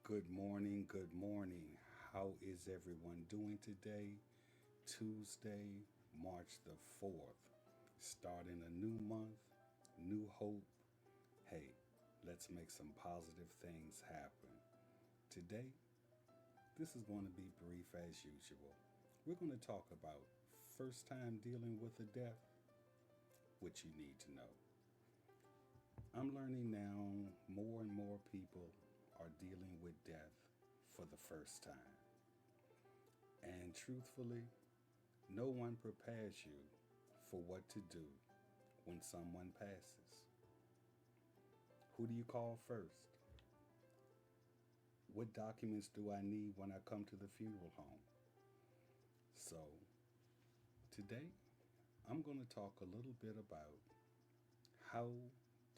Good morning. Good morning. How is everyone doing today? Tuesday, March the 4th. Starting a new month, new hope. Hey, let's make some positive things happen. Today, this is going to be brief as usual. We're going to talk about first time dealing with a death, what you need to know. I'm learning now more and more people are dealing with death for the first time. And truthfully, no one prepares you for what to do when someone passes. Who do you call first? What documents do I need when I come to the funeral home? So, today I'm going to talk a little bit about how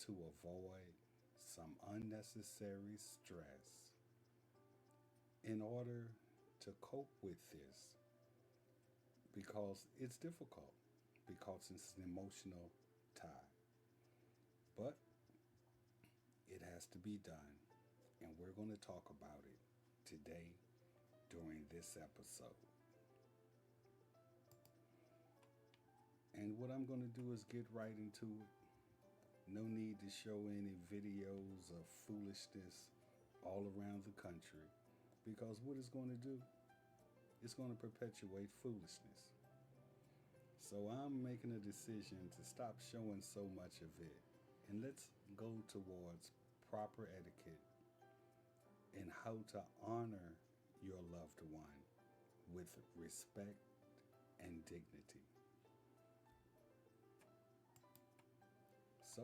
to avoid some unnecessary stress in order to cope with this because it's difficult, because it's an emotional tie. But it has to be done, and we're going to talk about it today during this episode. And what I'm going to do is get right into it. No need to show any videos of foolishness all around the country because what it's going to do, it's going to perpetuate foolishness. So I'm making a decision to stop showing so much of it and let's go towards proper etiquette and how to honor your loved one with respect and dignity. So,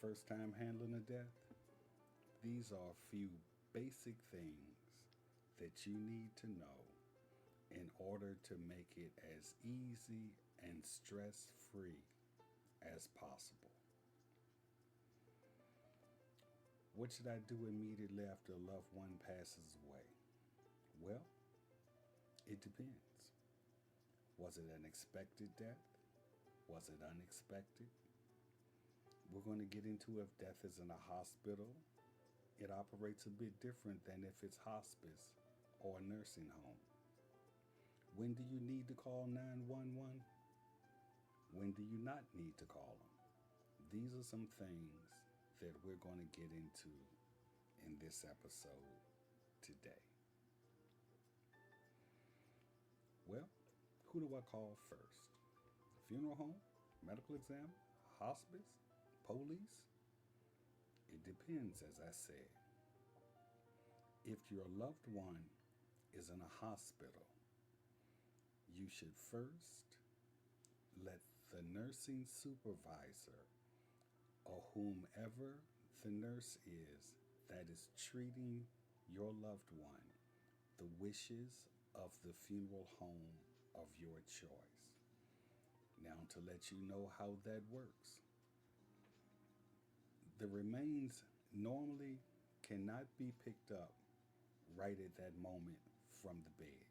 first time handling a death, these are a few basic things that you need to know in order to make it as easy and stress free as possible. What should I do immediately after a loved one passes away? Well, it depends. Was it an expected death? Was it unexpected? We're going to get into if death is in a hospital. It operates a bit different than if it's hospice or a nursing home. When do you need to call 911? When do you not need to call them? These are some things that we're going to get into in this episode today. Well, who do I call first? Funeral home? Medical exam? Hospice? Police? It depends, as I said. If your loved one is in a hospital, you should first let the nursing supervisor or whomever the nurse is that is treating your loved one the wishes of the funeral home of your choice. Now, to let you know how that works, the remains normally cannot be picked up right at that moment from the bed.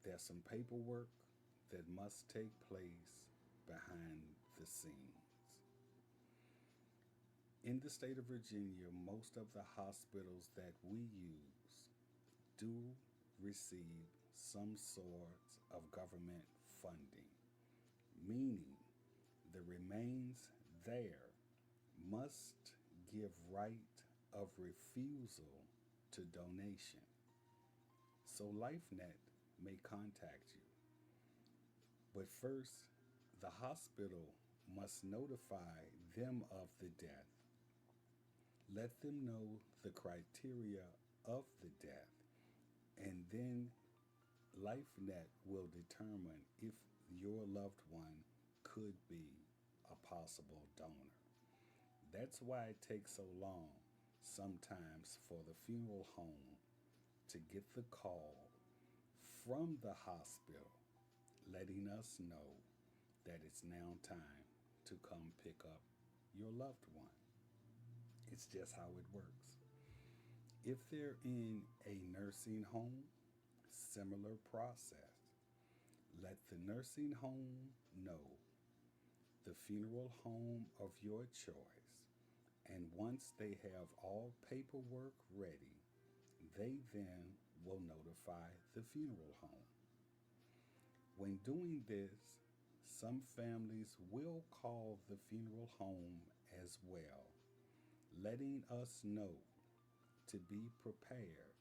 There's some paperwork that must take place behind the scenes. In the state of Virginia, most of the hospitals that we use do receive some sort of government funding, meaning the remains there must give right of refusal to donation. So LifeNet may contact you. But first, the hospital must notify them of the death. Let them know the criteria of the death, and then LifeNet will determine if your loved one could be a possible donor. That's why it takes so long sometimes for the funeral home to get the call from the hospital letting us know that it's now time to come pick up your loved one. It's just how it works. If they're in a nursing home, similar process. Let the nursing home know the funeral home of your choice And once they have all paperwork ready, they then will notify the funeral home. When doing this, some families will call the funeral home as well, letting us know to be prepared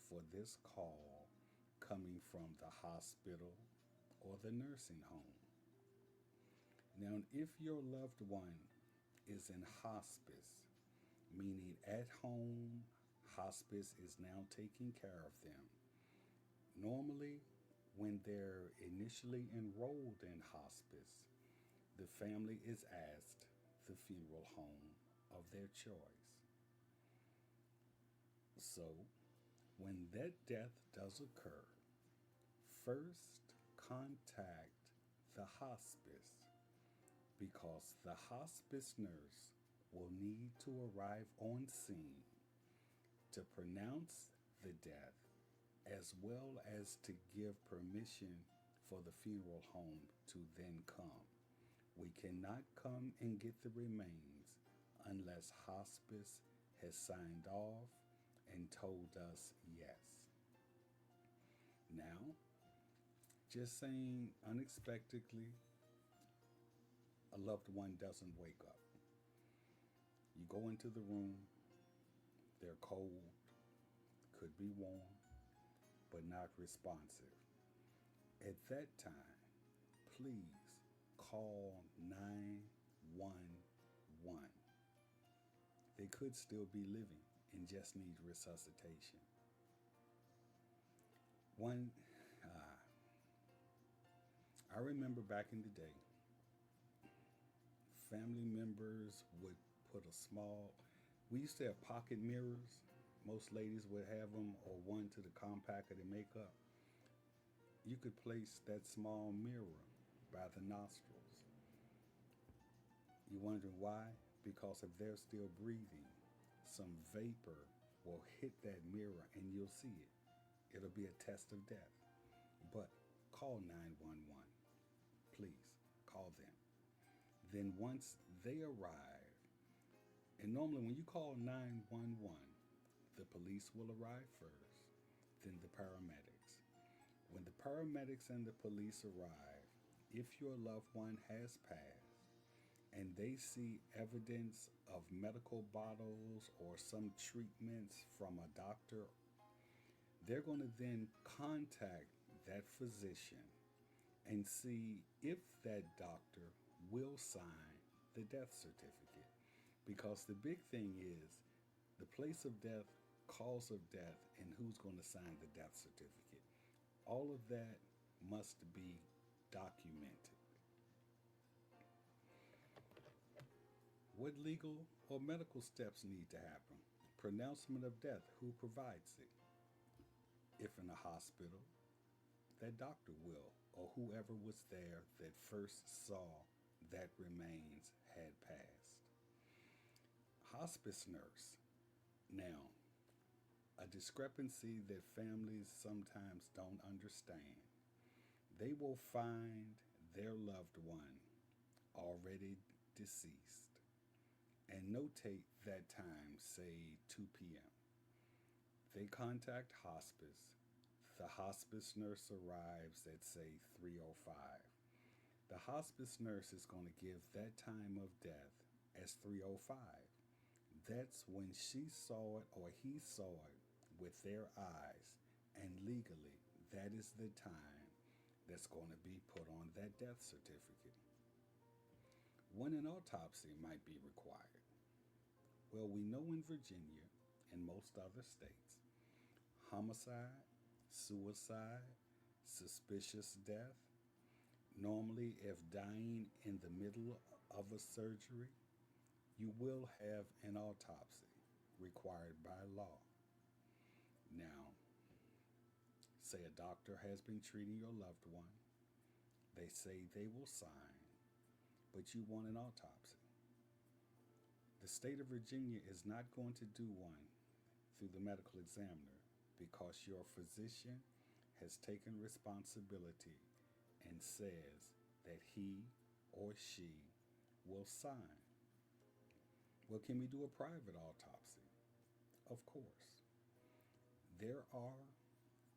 for this call coming from the hospital or the nursing home. Now, if your loved one is in hospice, meaning at home, hospice is now taking care of them. Normally, when they're initially enrolled in hospice, the family is asked the funeral home of their choice. So, when that death does occur, first contact the hospice because the hospice nurse will need to arrive on scene to pronounce the death as well as to give permission for the funeral home to then come. We cannot come and get the remains unless hospice has signed off and told us yes. Now, just saying unexpectedly, a loved one doesn't wake up. You go into the room, they're cold, could be warm, but not responsive. At that time, please call 911. They could still be living and just need resuscitation. One, I remember back in the day, family members would put a small, we used to have pocket mirrors. Most ladies would have them, or one to the compact of the makeup. You could place that small mirror by the nostrils. You wondering why? Because if they're still breathing, some vapor will hit that mirror and you'll see it. It'll be a test of death. But call 911. Please call them. Then once they arrive, and normally when you call 911, the police will arrive first, then the paramedics. When the paramedics and the police arrive, if your loved one has passed and they see evidence of medical bottles or some treatments from a doctor, they're going to then contact that physician and see if that doctor will sign the death certificate. Because the big thing is the place of death, cause of death, and who's going to sign the death certificate. All of that must be documented. What legal or medical steps need to happen? Pronouncement of death, who provides it? If in a hospital, that doctor will, or whoever was there that first saw that remains had passed. Hospice nurse. Now, a discrepancy that families sometimes don't understand. They will find their loved one already deceased and notate that time, say 2 p.m. They contact hospice. The hospice nurse arrives at, say, 3:05. The hospice nurse is going to give that time of death as 3:05. That's when she saw it or he saw it with their eyes, and legally, that is the time that's going to be put on that death certificate. When an autopsy might be required? Well, we know in Virginia and most other states, homicide, suicide, suspicious death, normally if dying in the middle of a surgery, you will have an autopsy required by law. Now, say a doctor has been treating your loved one, they say they will sign, but you want an autopsy. The state of Virginia is not going to do one through the medical examiner because your physician has taken responsibility and says that he or she will sign. Well, can we do a private autopsy? Of course. There are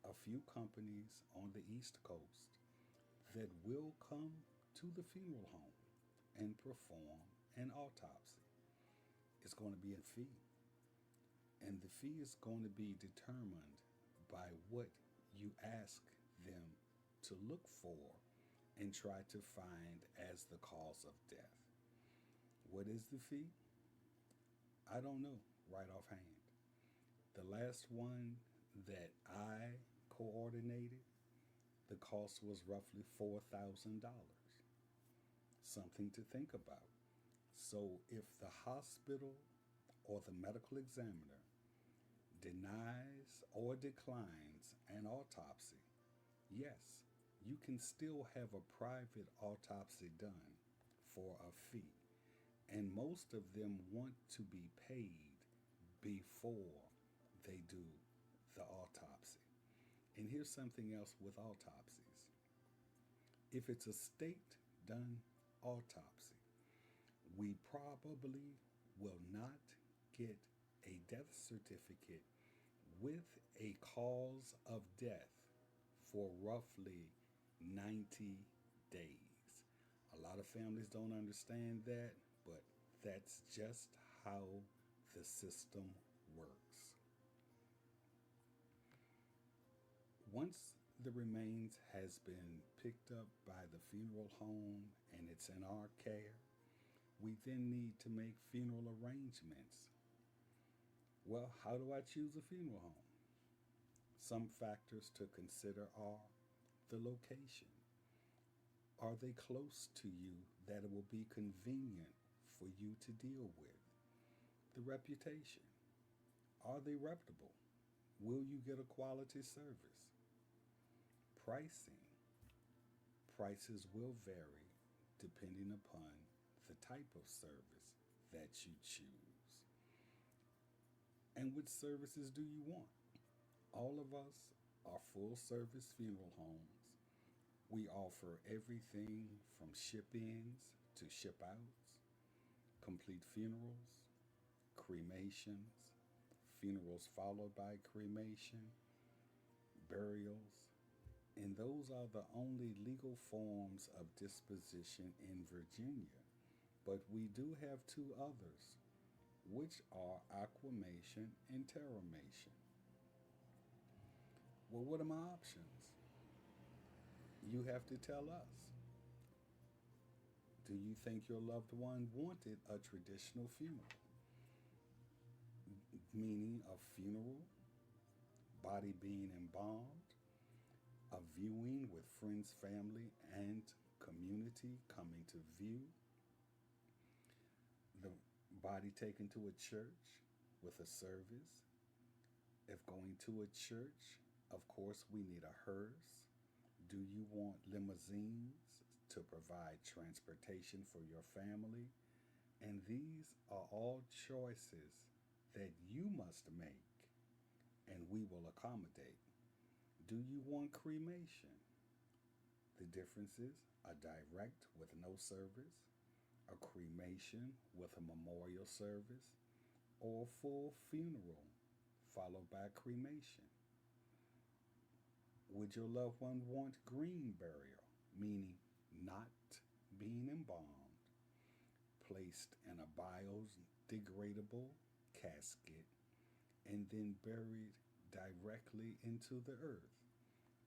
a few companies on the East Coast that will come to the funeral home and perform an autopsy. It's going to be a fee, and the fee is going to be determined by what you ask them to look for and try to find as the cause of death. What is the fee? I don't know right offhand. The last one that I coordinated, the cost was roughly $4,000. Something to think about. So if the hospital or the medical examiner denies or declines an autopsy, yes, you can still have a private autopsy done for a fee. And most of them want to be paid before they do the autopsy. And here's something else with autopsies. If it's a state done autopsy, we probably will not get a death certificate with a cause of death for roughly 90 days. A lot of families don't understand that, but that's just how the system works. Once the remains has been picked up by the funeral home and it's in our care, we then need to make funeral arrangements. Well, how do I choose a funeral home? Some factors to consider are the location. Are they close to you that it will be convenient for you to deal with? The reputation. Are they reputable? Will you get a quality service? Pricing. Prices will vary depending upon the type of service that you choose. And which services do you want? All of us are full service funeral homes. We offer everything from ship ins to ship outs, complete funerals, cremations, funerals followed by cremation, burials, and those are the only legal forms of disposition in Virginia. But we do have two others, which are aquamation and terramation. Well, what are my options? You have to tell us. Do you think your loved one wanted a traditional funeral? Meaning a funeral, body being embalmed, a viewing with friends, family, and community coming to view, the body taken to a church with a service. If going to a church, of course, we need a hearse. Do you want limousines to provide transportation for your family? And these are all choices that you must make, and we will accommodate. Do you want cremation? The differences are direct with no service, a cremation with a memorial service, or a full funeral followed by cremation. Would your loved one want green burial, meaning not being embalmed, placed in a biodegradable casket, and then buried directly into the earth?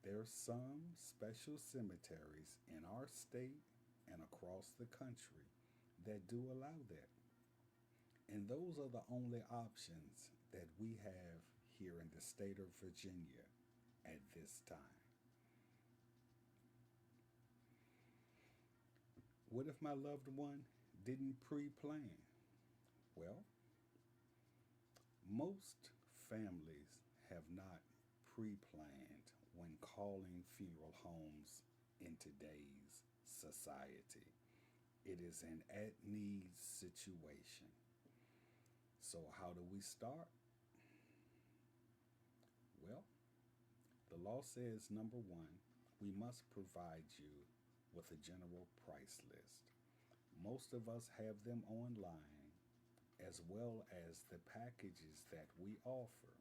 There are some special cemeteries in our state and across the country that do allow that. And those are the only options that we have here in the state of Virginia at this time. What if my loved one didn't pre plan? Well, most families have not pre planned when calling funeral homes in today's society. It is an at need situation. So, how do we start? Well, the law says number one, we must provide you with a general price list. Most of us have them online as well as the packages that we offer,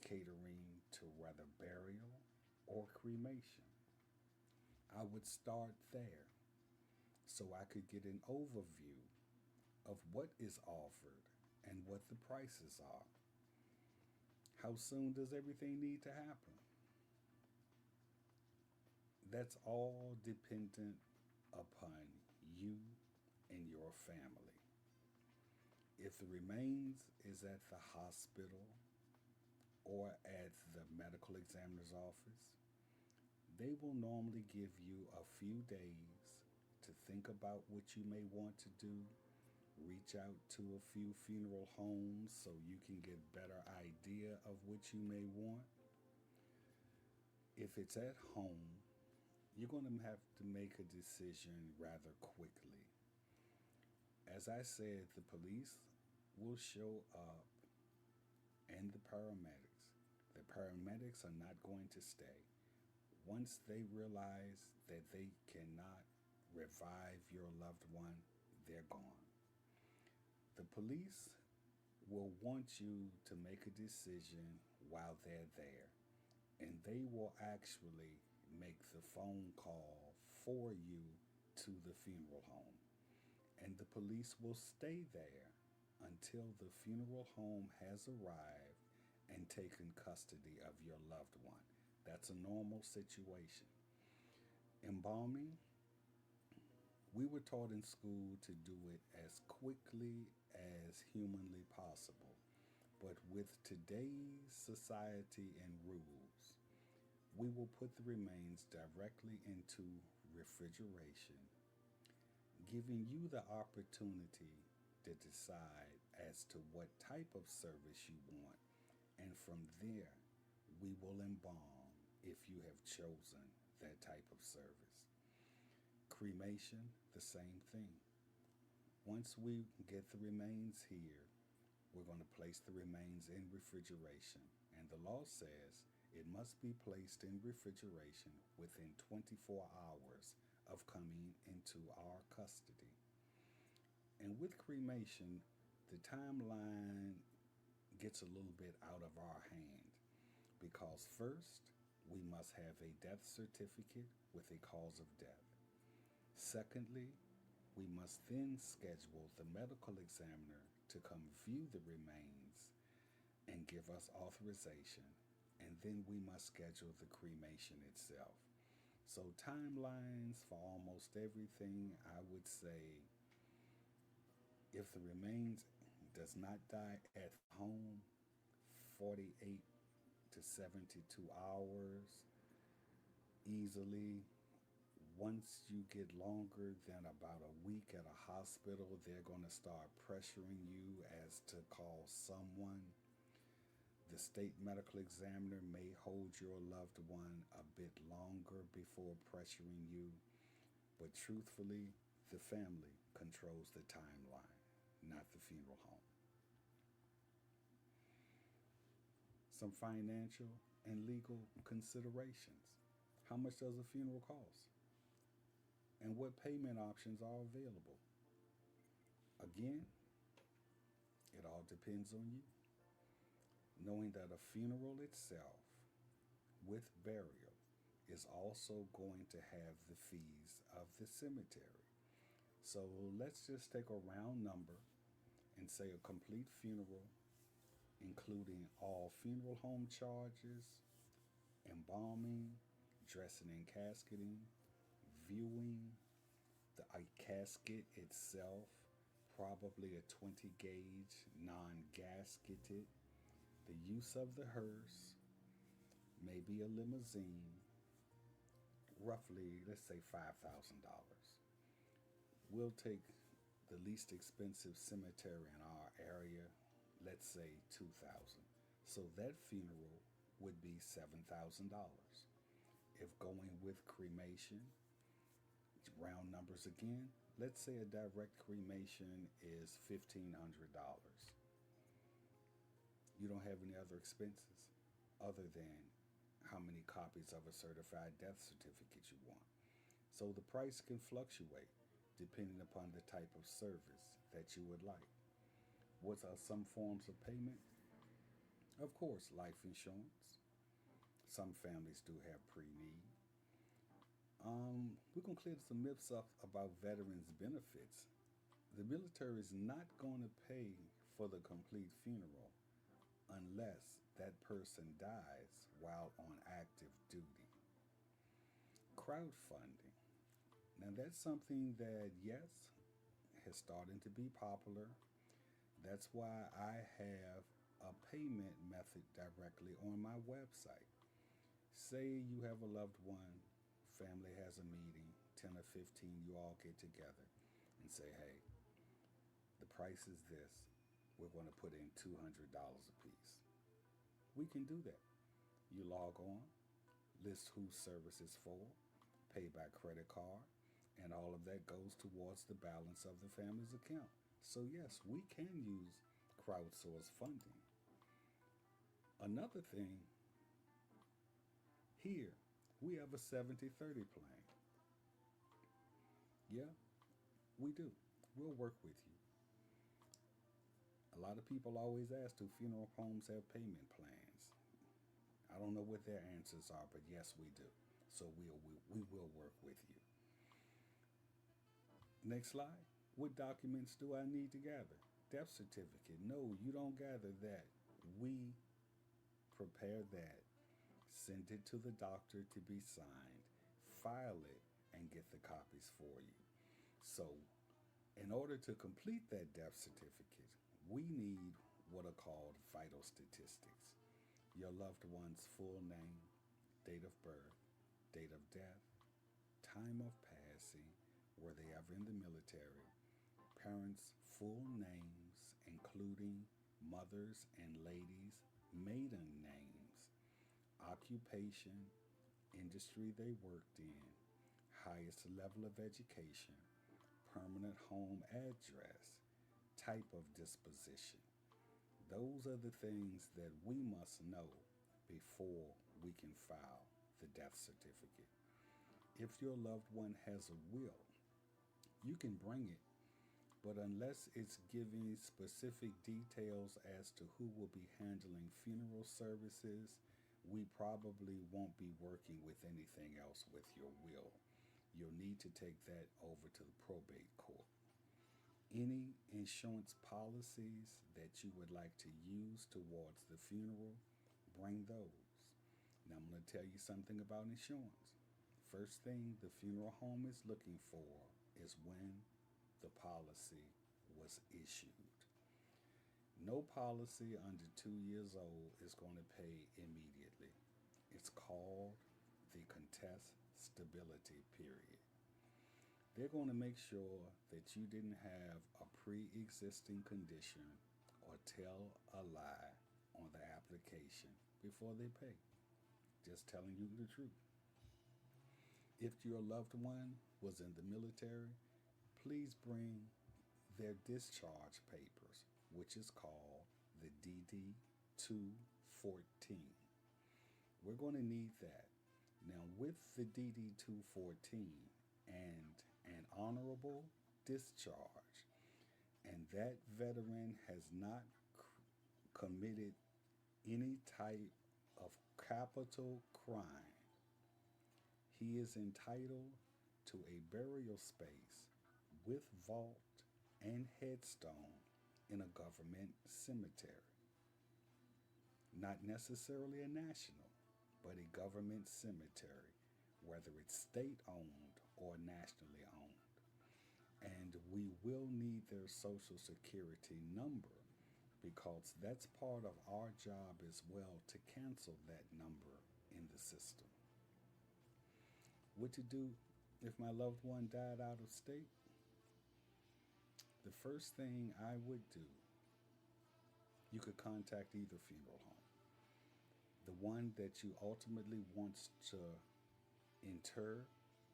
catering to whether burial or cremation. I would start there so I could get an overview of what is offered and what the prices are. How soon does everything need to happen? That's all dependent upon you and your family. If the remains is at the hospital or at the medical examiner's office, they will normally give you a few days to think about what you may want to do, reach out to a few funeral homes so you can get better idea of what you may want. If it's at home, you're going to have to make a decision rather quickly. As I said, the police will show up and the paramedics. The paramedics are not going to stay. Once they realize that they cannot revive your loved one, they're gone. The police will want you to make a decision while they're there, and they will actually make the phone call for you to the funeral home. And the police will stay there until the funeral home has arrived and taken custody of your loved one. That's a normal situation. Embalming, we were taught in school to do it as quickly as humanly possible. But with today's society and rules, we will put the remains directly into refrigeration, giving you the opportunity to decide as to what type of service you want. And from there, we will embalm if you have chosen that type of service. Cremation, the same thing. Once we get the remains here, we're going to place the remains in refrigeration. And the law says it must be placed in refrigeration within 24 hours of coming into our custody. And with cremation, the timeline gets a little bit out of our hand because first, we must have a death certificate with a cause of death. Secondly, we must then schedule the medical examiner to come view the remains and give us authorization, and then we must schedule the cremation itself. So timelines for almost everything, I would say, if the remains does not die at home, 48 to 72 hours easily. Once you get longer than about a week at a hospital, they're going to start pressuring you as to call someone. The state medical examiner may hold your loved one a bit longer before pressuring you, but truthfully, the family controls the timeline, not the funeral home. Some financial and legal considerations. How much does a funeral cost? And what payment options are available? Again, it all depends on you. Knowing that a funeral itself with burial is also going to have the fees of the cemetery. So let's just take a round number and say a complete funeral, including all funeral home charges, embalming, dressing and casketing, viewing, the casket itself, probably a 20 gauge non-gasketed, the use of the hearse, maybe a limousine, roughly, let's say $5,000. We'll take the least expensive cemetery in our area, let's say 2,000. So that funeral would be $7,000. If going with cremation, round numbers again, let's say a direct cremation is $1,500. You don't have any other expenses other than how many copies of a certified death certificate you want. So the price can fluctuate depending upon the type of service that you would like. What are some forms of payment? Of course, life insurance. Some families do have pre-need. We're gonna clear some myths up about veterans' benefits. The military is not going to pay for the complete funeral unless that person dies while on active duty. Crowdfunding. Now, that's something that, yes, has started to be popular. That's why I have a payment method directly on my website. Say you have a loved one, family has a meeting, 10 or 15, you all get together and say, hey, the price is this. We're going to put in $200 a piece. We can do that. You log on, list whose service is for, pay by credit card, and all of that goes towards the balance of the family's account. So, yes, we can use crowdsourced funding. Another thing, here we have a 70/30 plan. Yeah, we do. We'll work with you. A lot of people always ask, do funeral homes have payment plans? I don't know what their answers are, but yes, we do. So we will work with you. Next slide. What documents do I need to gather? Death certificate. No, you don't gather that. We prepare that, send it to the doctor to be signed, file it, and get the copies for you. So, in order to complete that death certificate, we need what are called vital statistics. Your loved one's full name, date of birth, date of death, time of passing, were they ever in the military, parents' full names, including mothers and ladies' maiden names, occupation, industry they worked in, highest level of education, permanent home address, type of disposition. Those are the things that we must know before we can file the death certificate. If your loved one has a will, you can bring it, but unless it's giving specific details as to who will be handling funeral services, we probably won't be working with anything else with your will. You'll need to take that over to the probate court. Any insurance policies that you would like to use towards the funeral, bring those. Now, I'm going to tell you something about insurance. First thing the funeral home is looking for is when the policy was issued. No policy under 2 years old is going to pay immediately. It's called the contest stability period. They're going to make sure that you didn't have a pre-existing condition or tell a lie on the application before they pay. Just telling you the truth. If your loved one was in the military, please bring their discharge papers, which is called the DD 214. We're going to need that. Now, with the DD 214 and an honorable discharge, and that veteran has not committed any type of capital crime, he is entitled to a burial space with vault and headstone in a government cemetery. Not necessarily a national, but a government cemetery, whether it's state owned or nationally owned. And we will need their social security number because that's part of our job as well to cancel that number in the system. What to do if my loved one died out of state? The first thing I would do, you could contact either funeral home. The one that you ultimately wants to inter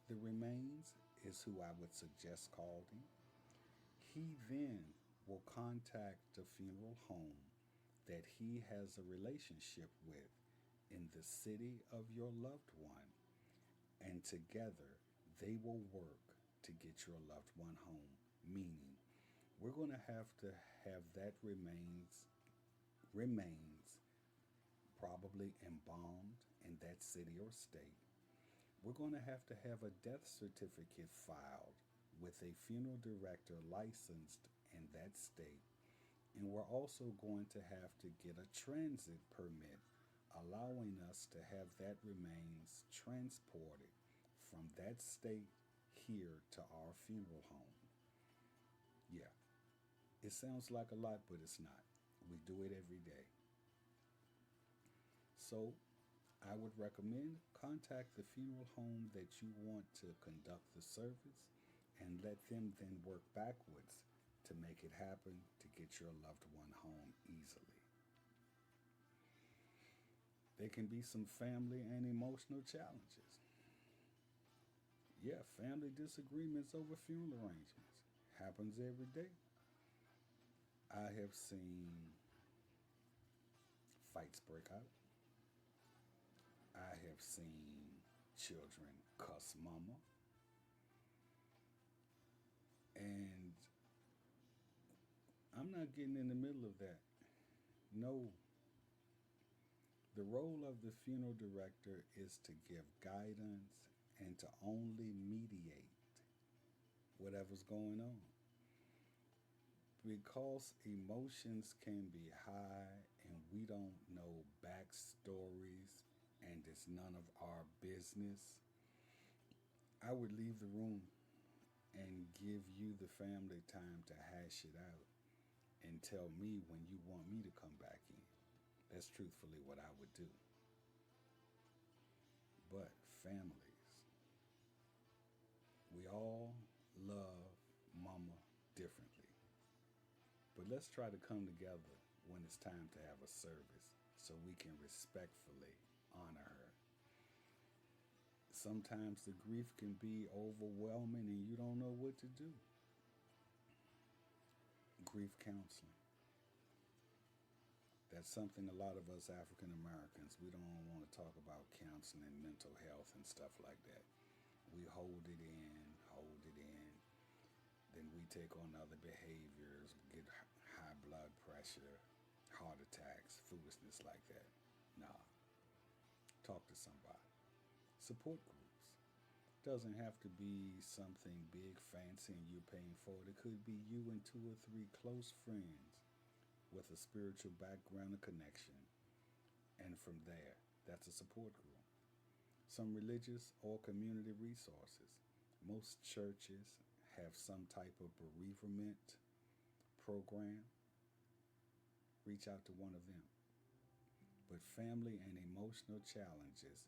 the remains is who I would suggest calling. He then will contact the funeral home that he has a relationship with in the city of your loved one, and together they will work to get your loved one home, meaning We're going to have that remains probably embalmed in that city or state. We're going to have a death certificate filed with a funeral director licensed in that state. And we're also going to have to get a transit permit allowing us to have that remains transported from that state here to our funeral home. Yeah, it sounds like a lot, but it's not. We do it every day. So I would recommend contact the funeral home that you want to conduct the service and let them then work backwards to make it happen to get your loved one home easily. There can be some family and emotional challenges. Yeah, family disagreements over funeral arrangements happens every day. I have seen fights break out. I have seen children cuss mama. And I'm not getting in the middle of that. No, the role of the funeral director is to give guidance and to only mediate whatever's going on. Because emotions can be high and we don't know backstories and it's none of our business, I would leave the room and give you, the family, time to hash it out and tell me when you want me to come back in. That's truthfully what I would do. But families, we all love mama differently. But let's try to come together when it's time to have a service so we can respectfully honor her. Sometimes the grief can be overwhelming and you don't know what to do. Grief counseling. That's something a lot of us African Americans, we don't want to talk about counseling, mental health, and stuff like that. We hold it in. Then we take on other behaviors, get high blood pressure, heart attacks, foolishness like that. Nah, talk to somebody. Support groups. Doesn't have to be something big, fancy, and you're paying for it. It could be you and two or three close friends with a spiritual background and connection. And from there, that's a support group. Some religious or community resources. Most churches have some type of bereavement program. Reach out to one of them. But family and emotional challenges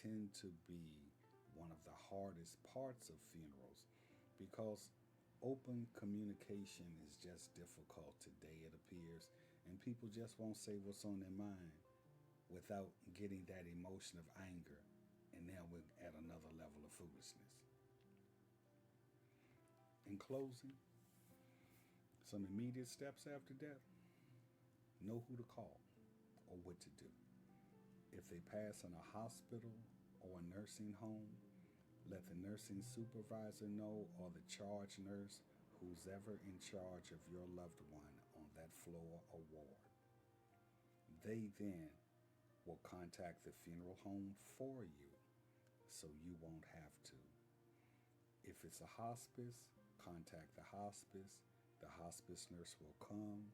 tend to be one of the hardest parts of funerals because open communication is just difficult today, it appears, and people just won't say what's on their mind without getting that emotion of anger, and now we're at another level of foolishness. In closing, some immediate steps after death: know who to call or what to do. If they pass in a hospital or a nursing home, let the nursing supervisor know or the charge nurse, who's ever in charge of your loved one on that floor or ward. They then will contact the funeral home for you so you won't have to. If it's a hospice, contact the hospice. The hospice nurse will come.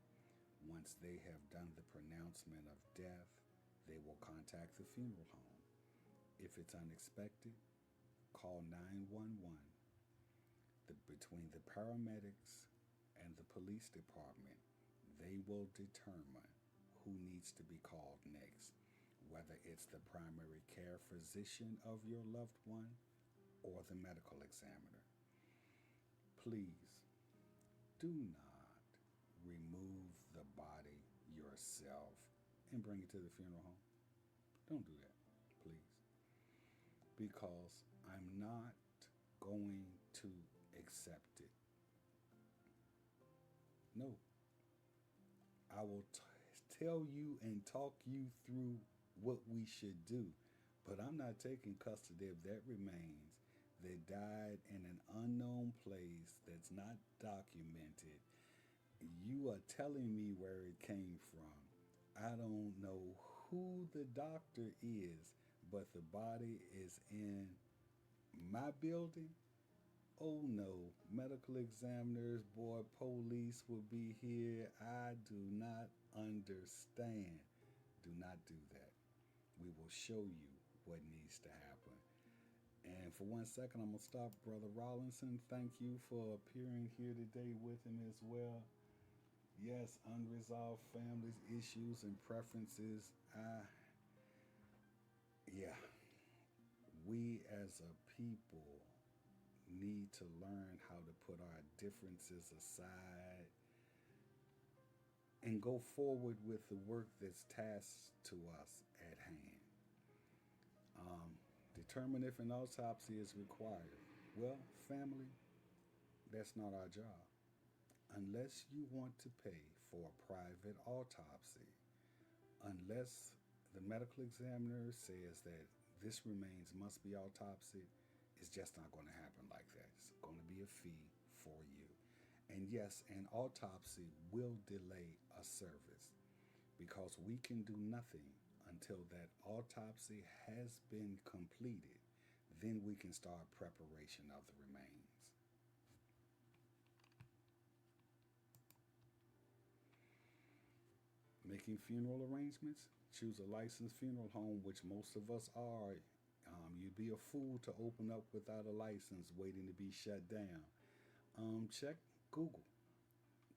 Once they have done the pronouncement of death, they will contact the funeral home. If it's unexpected, call 911. Between the paramedics and the police department, they will determine who needs to be called next, whether it's the primary care physician of your loved one or the medical examiner. Please do not remove the body yourself and bring it to the funeral home. Don't do that, please. Because I'm not going to accept it. No. I will tell you and talk you through what we should do, but I'm not taking custody of that remains that died in an unknown place that's not documented You are telling me where it came from. I don't know who the doctor is, but the body is in my building. Oh no, medical examiners, boy, police will be here. I do not understand. Do not do that. We will show you what needs to happen. And for 1 second, I'm going to stop Brother Rollinson. Thank you for appearing here today with him as well. Yes, unresolved families, issues, and preferences. Yeah, we as a people need to learn how to put our differences aside and go forward with the work that's tasked to us at hand. Um, Determine if an autopsy is required. Well, family, that's not our job. Unless you want to pay for a private autopsy, unless the medical examiner says that this remains must be autopsy, it's just not going to happen like that. It's going to be a fee for you. And yes, an autopsy will delay a service because we can do nothing until that autopsy has been completed. Then we can start preparation of the remains. Making funeral arrangements, choose a licensed funeral home, which most of us are. You'd be a fool to open up without a license waiting to be shut down. Check Google.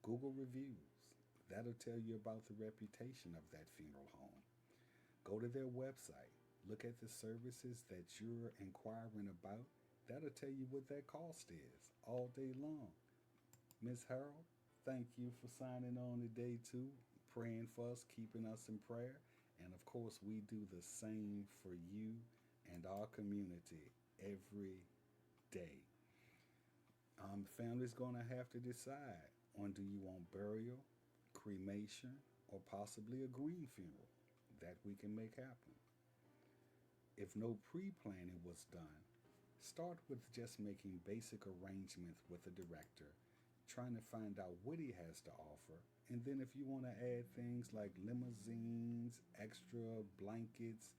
Google reviews. That'll tell you about the reputation of that funeral home. Go to their website. Look at the services that you're inquiring about. That'll tell you what that cost is all day long. Miss Harold, thank you for signing on today too, praying for us, keeping us in prayer. And of course, we do the same for you and our community every day. Family's going to have to decide on do you want burial, cremation, or possibly a green funeral that we can make happen. If no pre planning was done, start with just making basic arrangements with the director, trying to find out what he has to offer. And then if you want to add things like limousines, extra blankets,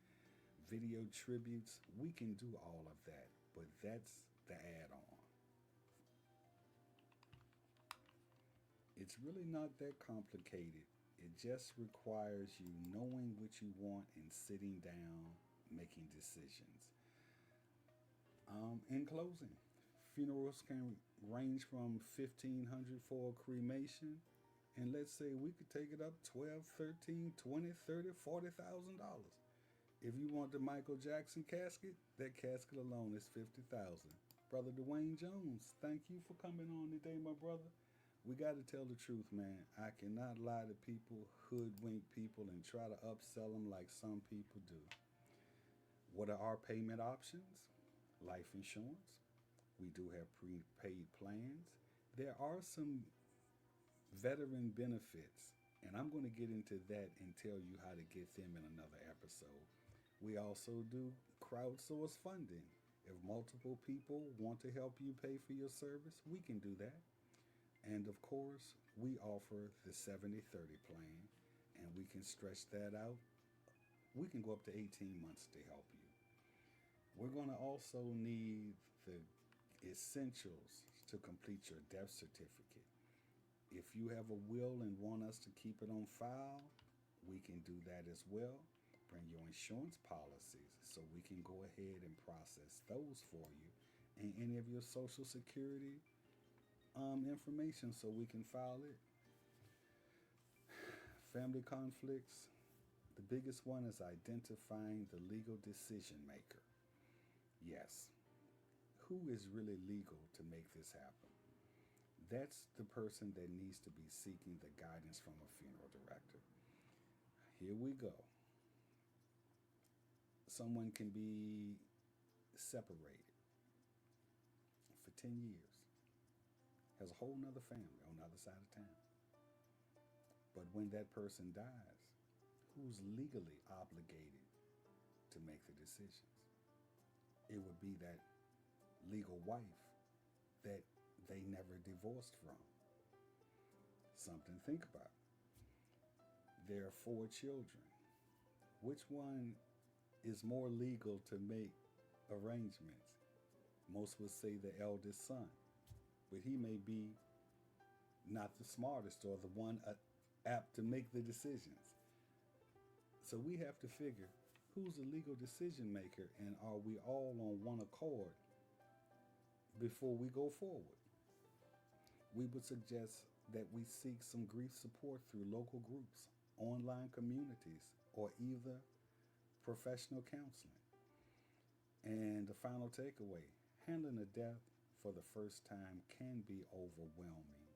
video tributes, we can do all of that. But that's the add on. It's really not that complicated. It just requires you knowing what you want and sitting down making decisions. In closing, funerals can range from 1,500 for a cremation, and let's say we could take it up 12, 13, 20, 30, $40,000. If you want the Michael Jackson casket, that casket alone is 50,000. Brother Dwayne Jones, thank you for coming on today, my brother. We got to tell the truth, man. I cannot lie to people, hoodwink people, and try to upsell them like some people do. What are our payment options? Life insurance. We do have prepaid plans. There are some veteran benefits, and I'm going to get into that and tell you how to get them in another episode. We also do crowdsource funding. If multiple people want to help you pay for your service, we can do that. And of course, we offer the 70/30 plan, and we can stretch that out. We can go up to 18 months to help you. We're going to also need the essentials to complete your death certificate. If you have a will and want us to keep it on file, we can do that as well. Bring your insurance policies so we can go ahead and process those for you, and any of your social security information so we can file it. Family conflicts. The biggest one is identifying the legal decision maker. Yes, who is really legal to make this happen? That's the person that needs to be seeking the guidance from a funeral director. Here we go. Someone can be separated for 10 years, has a whole nother family on the other side of town. But when that person dies, who's legally obligated to make the decisions? It would be that legal wife that they never divorced from. Something to think about. There are four children. Which one is more legal to make arrangements? Most would say the eldest son, but he may be not the smartest or the one apt to make the decisions. So we have to figure who's the legal decision maker and are we all on one accord before we go forward. We would suggest that we seek some grief support through local groups, online communities, or either professional counseling. And the final takeaway, handling a death for the first time can be overwhelming,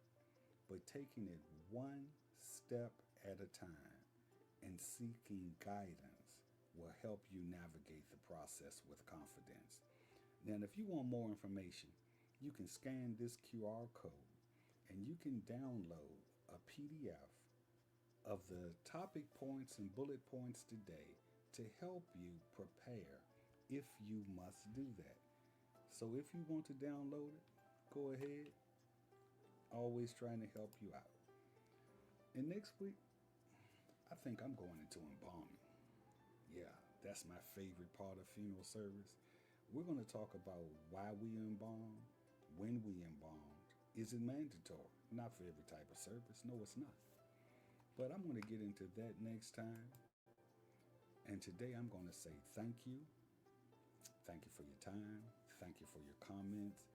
but taking it one step at a time and seeking guidance will help you navigate the process with confidence. Now, if you want more information, you can scan this QR code and you can download a PDF of the topic points and bullet points today to help you prepare if you must do that. So if you want to download it, go ahead. Always trying to help you out. And next week, I think I'm going into embalming. Yeah, that's my favorite part of funeral service. We're going to talk about why we embalm, when we embalmed. Is it mandatory? Not for every type of service. No, it's not. But I'm going to get into that next time. And today I'm going to say thank you. Thank you for your time. Thank you for your comments.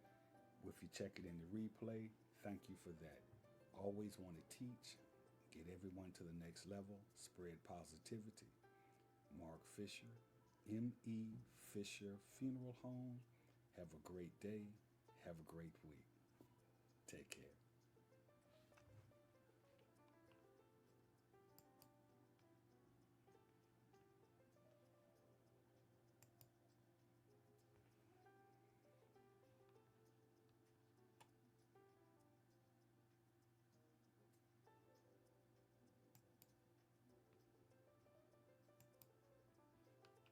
If you check it in the replay, thank you for that. Always want to teach, get everyone to the next level, spread positivity. Mark Fisher, M.E. Fisher Funeral Home. Have a great day. Have a great week. Take care.